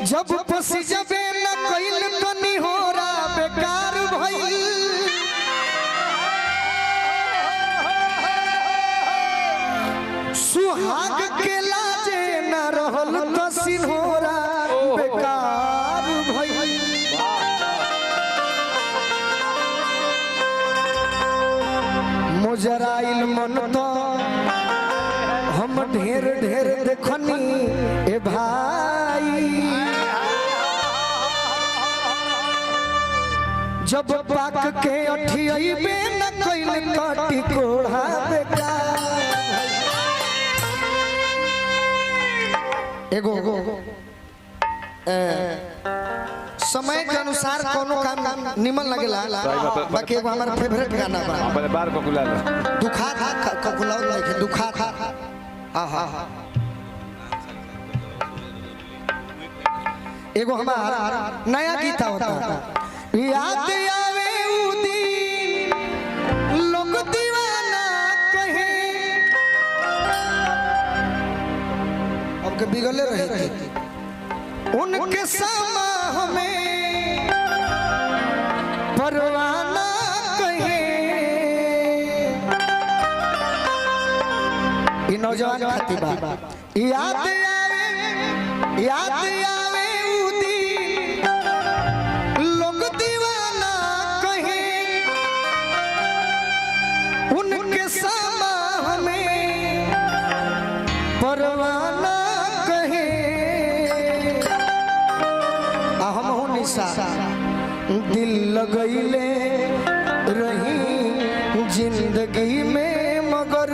जब फंसी जबे न कइल तनी होरा बेकार भइल सुहाग के लाजे न रहल त सिन्होरा बेकार भइल मुजराइल मन तो हम ढेर ढेर देखनी ए भाई जब पाक के अठियबे न कइल काटी कोढ़ा बेकार एगो समय के अनुसार कोनो काम निमन लगेला बाकी एगो हमारा फेवरेट गाना बा पहले बार को बुला लो दुखा था ककुलाओ नहीं दुखा था आहा एगो हमारा नया गीत होता याद आवे उ दिन लोग दीवाना कहे अब के बिगले रहे थे उनके सामा हमें परवाना कहे ये नौजवान खाती बात याद आवे उ दिन लोग दीवाना कहे उनके सामा हमें परवाना कहे हम हो निशा दिल लगैले रही जिंदगी में मगर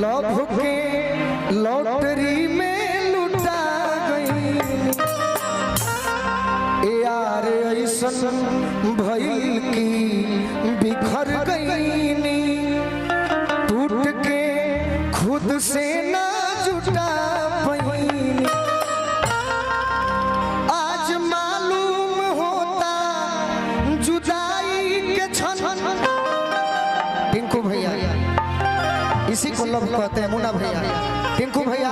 लव के लॉटरी में लुटा गई यार ऐसन भइल की बिखर गईनी टूट के खुद से ना जुटा पैनी आज मालूम होता जुदाई के क्षण टिंकू भैया इसी को लव कहते हैं मुन्ना भैया टिंकू भैया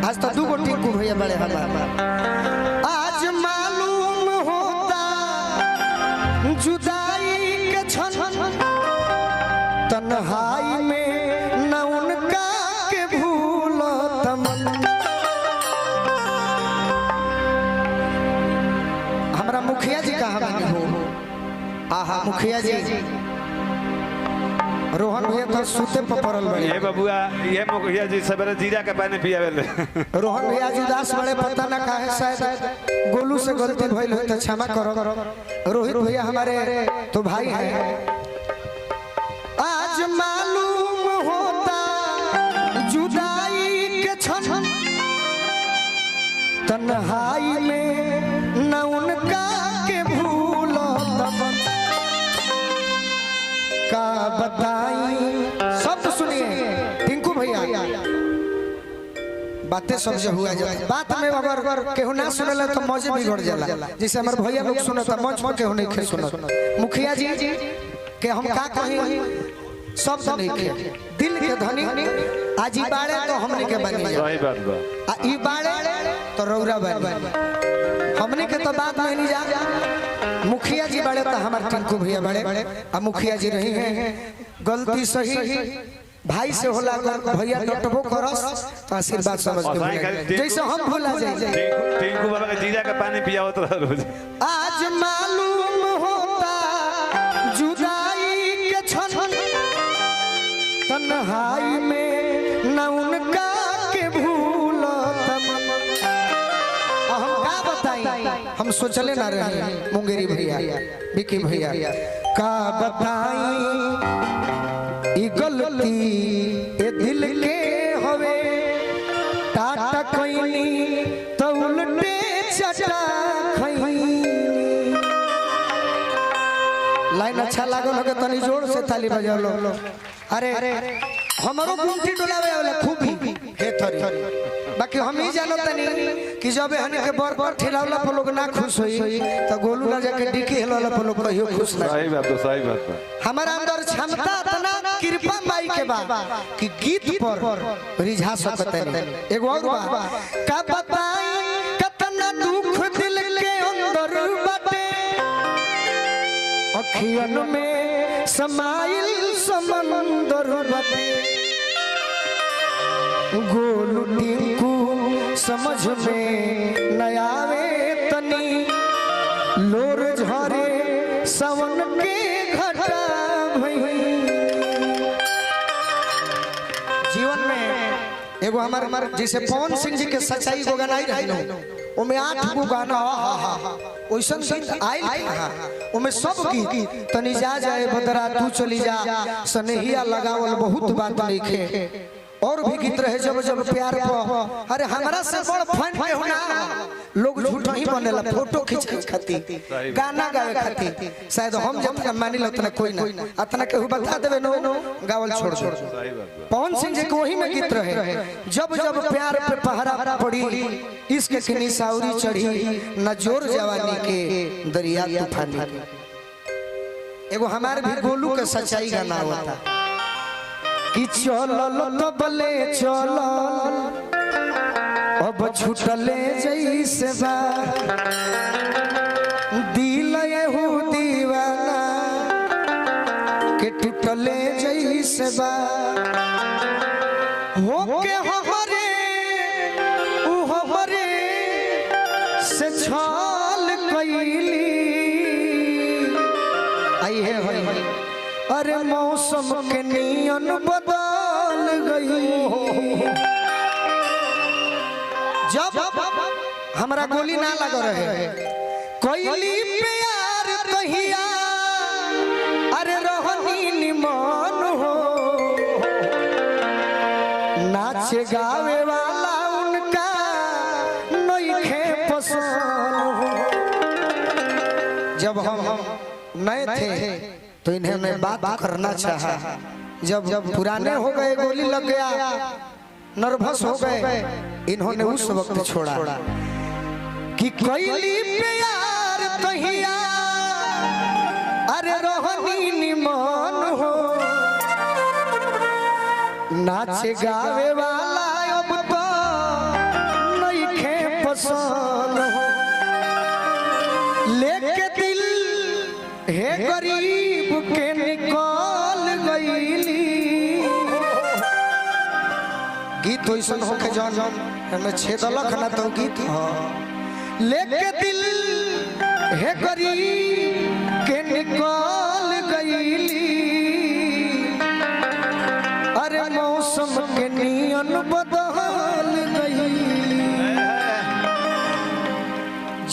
आज तो दो टिंकू भैया बड़े हमारे आज मालूम होता जुदाई के क्षण तन्हाई में न उनका के भूलो तमन हमारा मुखिया जी कहा हो आहा मुखिया जी रोहन भैया तो सूते पर पड़ल बड़े ये बबुआ ये मुखिया जी सवेरे जीरा के पानी पियावेले रोहन भैया जी उदास बड़े पता ना काहे शायद गोलू से गलती भइल हो तो क्षमा करो रोहित भैया हमारे तो भाई हैं आज मालूम होता जुदाई के क्षण तन्हाई में न उनका के भूलो तमन का बताई शब्द सुनिए टिंकू भैया बातें सब जो हुआ जाए बात में अगर केहू ना सुनेला तो मौजे बिगड़ जाला जैसे हमारे भैया लोग सुनता मंच पर केहू नहीं खे सुनत मुखिया जी के हम का कही शब्द नहीं खे दिल के धनी आज ई बाड़े तो हमने के बनी सही बात बा आ ई बाड़े तो रौरा बनी हमने के तो बात नहीं जा मुखिया जी बड़े तो हमारे टिंकू भैया बड़े अब मुखिया जी नहीं है गलती सही भाई से होला भैया डटबो करस तो आशीर्वाद समझ के जैसे हम भूला जाए टिंकू बाबा के जीरा के पानी पियावत रोज आज मालूम होता जुदाई के क्षण तन्हाई में न उनका के भूलो तमन हम का बताई हम सोचले ना रहे मुंगेरी भैया विकी भैया का बताई ई गलती ए दिल के हवे टाटा कइनी तो उल्टे चटा खइनी लाइन अच्छा लागल हो तनी जोर से ताली बजाओ लो अरे हमरो गुंठी डोलावे वाला खूब हे थरी बाकी हम ही जानो तनी कि जब हनी के बर बर ठिलावला पर लोग ना खुश होई तो गोलू राजा के डिकी हेलला पर लोग कहियो खुश ना सही बात हमारा अंदर क्षमता तना कृपा माई के बा कि गीत पर रिझा सकते नहीं एगो और बा का बताई अखियन में समाइल समंदर बटे गोलू टिंकू समझ में न आवे तनी लोर झरे सावन के घटा भई। जीवन में एगो हमार जैसे पवन सिंह जी के सच्चाई को गाना रही ओमे 8 गो गाना ओइसन गीत आइल ओमे सब गीत तनी जा जाए बदरा तू चली जा सनेहिया लगावल बहुत बात लिखे और भी गीत रहे जब जब प्यार पर अरे हमरा से बड़ फैन के होना लोग झूठा ही बनेला फोटो खींच खाती गाना गावे खाती शायद हम जब मानी लो तना कोई ना अतना केहू बता देबे नो गावल छोड़ छोड़। पवन सिंह जी को वही में गीत रहे जब जब प्यार पे पहरा पड़ी इश्क की निसाउरी चढ़ी न जोर जवानी के दरिया तूफानी। एगो हमारे भी गोलू के सच्चाई गाना होता कि चलल तबले चलल अब छूटले जैसे बा दिल एहू दीवाना के टूटले जैसे बा होके हमरे उ हमरे से छल कइली आई है अरे मौसम के नियन बदल गई जब हमरा गोली ना लग रहे कोयली प्यार कहिया अरे रहनी निमन हो नाचे गावे वाला उनका नइखे पसंद हो। जब हम नए थे तो इन्हें बात करना चाहा जब जब पुराने हो गए गोली लग गया नर्वस हो गए इन्होंने उस वक्त छोड़ा कि कोयली प्यार कहिया अरे रहनी निमन हो नाचे गावे वाला अब तो नइखे पसंद हो लेके दिल हे गरीब के निकाल गईली। गीत वैसन होके जौन हमें छेदलक ना तो गीत लेके दिल हे गरीब के निकाल गईली अरे मौसम के नियन बदल गईली।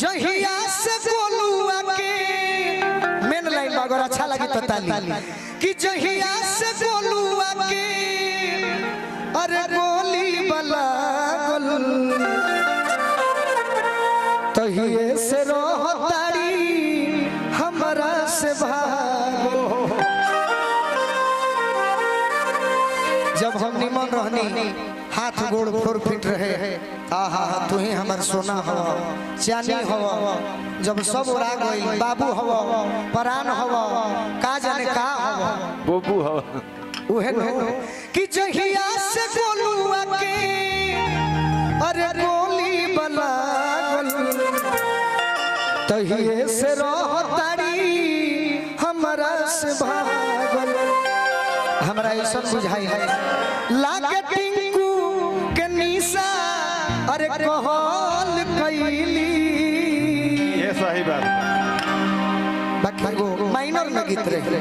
जहिया से गोलुआ के मेन लाइन अगर अच्छा लगी तो ताली कि जहिया से गोलुआ के अरे गोली बला गोल तहिए से रहतारी हमरा से भागो। जब हम निमन रहनी हाथ गोड़ फोर फिट रहे आहा तू ही हमार सोना हो चानी हो जब सब उड़ा गई बाबू हो परान हो का जाने का हो बोबू हो उहे कि जहिया से गोलुआ के अरे गोली बला तहिए से रहतारी हमरा से भागल। हमरा ऐसा बुझाई है लागे टिंकू के निशा अरे कहल कैली ये सही बात बाकी माइनर में गीत रहे